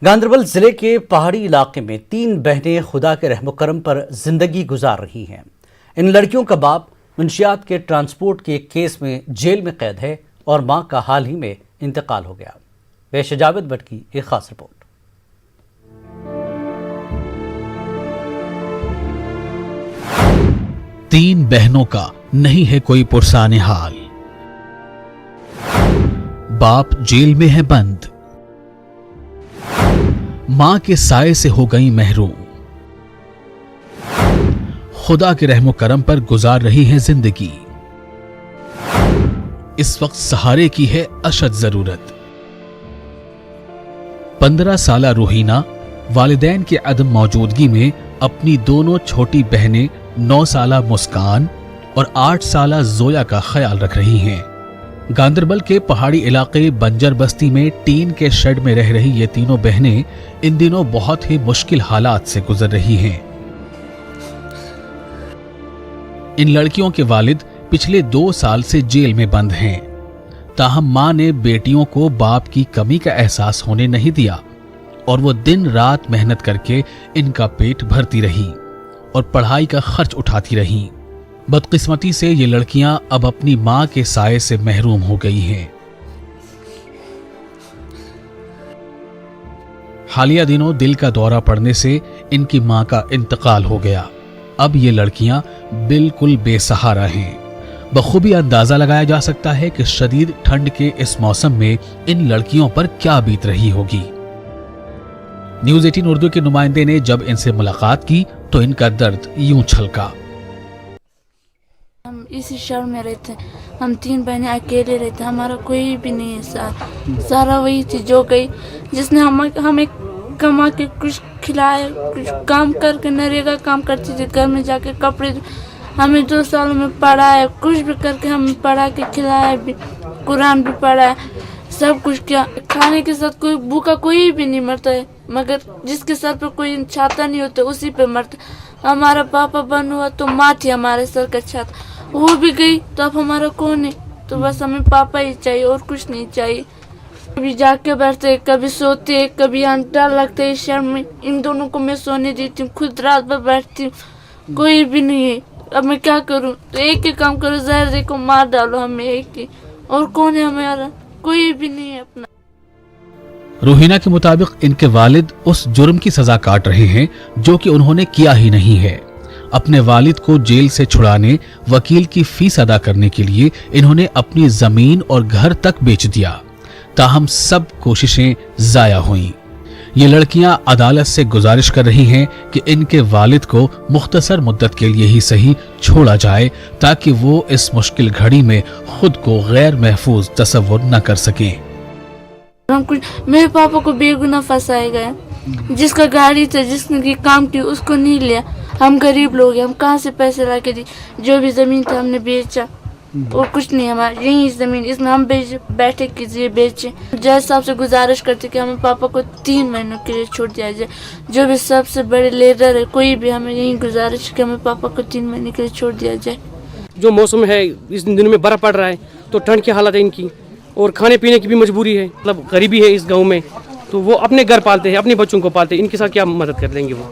گاندربل ضلع کے پہاڑی علاقے میں 3 بہنیں خدا کے رحم و کرم پر زندگی گزار رہی ہیں۔ ان لڑکیوں کا باپ منشیات کے ٹرانسپورٹ کے ایک کیس میں جیل میں قید ہے اور ماں کا حال ہی میں انتقال ہو گیا۔ پیش جاوید بٹ کی ایک خاص رپورٹ۔ 3 بہنوں کا نہیں ہے کوئی پرسان حال، باپ جیل میں ہے بند، ماں کے سائے سے ہو گئی محروم، خدا کے رحم و کرم پر گزار رہی ہے زندگی۔ اس وقت سہارے کی ہے اشد ضرورت۔ 15 سالہ روحینہ والدین کے عدم موجودگی میں اپنی دونوں چھوٹی بہنیں 9 سالہ مسکان اور 8 سالہ زویا کا خیال رکھ رہی ہیں۔ گاندربل کے پہاڑی علاقے بنجر بستی میں ٹین کے شیڈ میں رہ رہی یہ تینوں بہنیں ان دنوں بہت ہی مشکل حالات سے گزر رہی ہیں۔ ان لڑکیوں کے والد پچھلے 2 سال سے جیل میں بند ہیں، تاہم ماں نے بیٹیوں کو باپ کی کمی کا احساس ہونے نہیں دیا اور وہ دن رات محنت کر کے ان کا پیٹ بھرتی رہی اور پڑھائی کا خرچ اٹھاتی رہی۔ بدقسمتی سے یہ لڑکیاں اب اپنی ماں کے سائے سے محروم ہو گئی ہیں۔ حالیہ دنوں دل کا دورہ پڑنے سے ان کی ماں کا انتقال ہو گیا۔ اب یہ لڑکیاں بالکل بے سہارا ہیں۔ بخوبی اندازہ لگایا جا سکتا ہے کہ شدید ٹھنڈ کے اس موسم میں ان لڑکیوں پر کیا بیت رہی ہوگی۔ نیوز 18 اردو کے نمائندے نے جب ان سے ملاقات کی تو ان کا درد یوں چھلکا۔ ہم اسی شہر میں رہتے ہیں، ہم 3 بہنیں اکیلے رہتے ہیں، ہمارا کوئی بھی نہیں ہے۔ سارا وہی تھی جو گئی، جس نے ہمیں کما کے کچھ کھلایا، کچھ کام کر کے نریگا کام کرتی تھی، گھر میں جا کے کپڑے، ہمیں 2 سالوں میں پڑھایا، کچھ بھی کر کے ہمیں پڑھا کے کھلایا بھی، قرآن بھی پڑھایا، سب کچھ کیا۔ کھانے کے ساتھ کوئی بھوکا کوئی بھی نہیں مرتا ہے، مگر جس کے سر پہ کوئی چھاتا نہیں ہوتا اسی پہ مرتا۔ ہمارا پاپا بن ہوا تو ماں تھی ہمارے سر کا چھت، وہ بھی گئی تو اب ہمارا کون ہے؟ تو بس ہمیں پاپا ہی چاہیے اور کچھ نہیں چاہیے۔ کبھی جا کے بیٹھتے، کبھی سوتے، کبھی ڈر لگتا ہے شہر میں، ان دونوں کو میں سونے دیتی ہوں، خود رات بھر بیٹھتی ہوں، کوئی بھی نہیں ہے۔ اب میں کیا کروں؟ تو ایک ہی کام کرو، زہر دے کو مار ڈالو ہمیں، ایک ہی، اور کون ہے ہمارا؟ کوئی بھی نہیں ہے اپنا۔ روحینہ کے مطابق ان کے والد اس جرم کی سزا کاٹ رہے ہیں جو کہ انہوں نے کیا ہی نہیں ہے۔ اپنے والد کو جیل سے چھڑانے وکیل کی فیس ادا کرنے کے لیے انہوں نے اپنی زمین اور گھر تک بیچ دیا، تاہم سب کوششیں ضائع ہوئیں۔ یہ لڑکیاں عدالت سے گزارش کر رہی ہیں کہ ان کے والد کو مختصر مدت کے لیے ہی صحیح چھوڑا جائے تاکہ وہ اس مشکل گھڑی میں خود کو غیر محفوظ تصور نہ کر سکیں۔ میرے پاپا کو بے گناہ پھنسایا گیا، جس کا گاڑی تھا، جس نے کام کی، اس کو نہیں لیا۔ ہم غریب لوگ ہیں، ہم کہاں سے پیسے لا کے دی؟ جو بھی زمین تھا ہم نے بیچا اور کچھ نہیں، ہمارا یہی زمین، اس میں ہم بیٹھے کیجیے بیچے۔ جج صاحب سے گزارش کرتے کہ ہمیں پاپا کو 3 مہینوں کے لیے چھوڑ دیا جائے، جو بھی سب سے بڑے لیڈر ہے کوئی بھی، ہمیں یہی گزارش کہ ہمیں پاپا کو 3 مہینے کے لیے چھوڑ دیا جائے۔ جو موسم ہے اس دنوں میں برف پڑ رہا ہے تو ٹھنڈ کی حالت ہے ان کی، اور کھانے پینے کی بھی مجبوری ہے، مطلب غریبی ہے اس گاؤں میں، تو وہ اپنے گھر پالتے ہیں، اپنے بچوں کو پالتے ہیں، ان کے ساتھ کیا مدد کر دیں گے وہ؟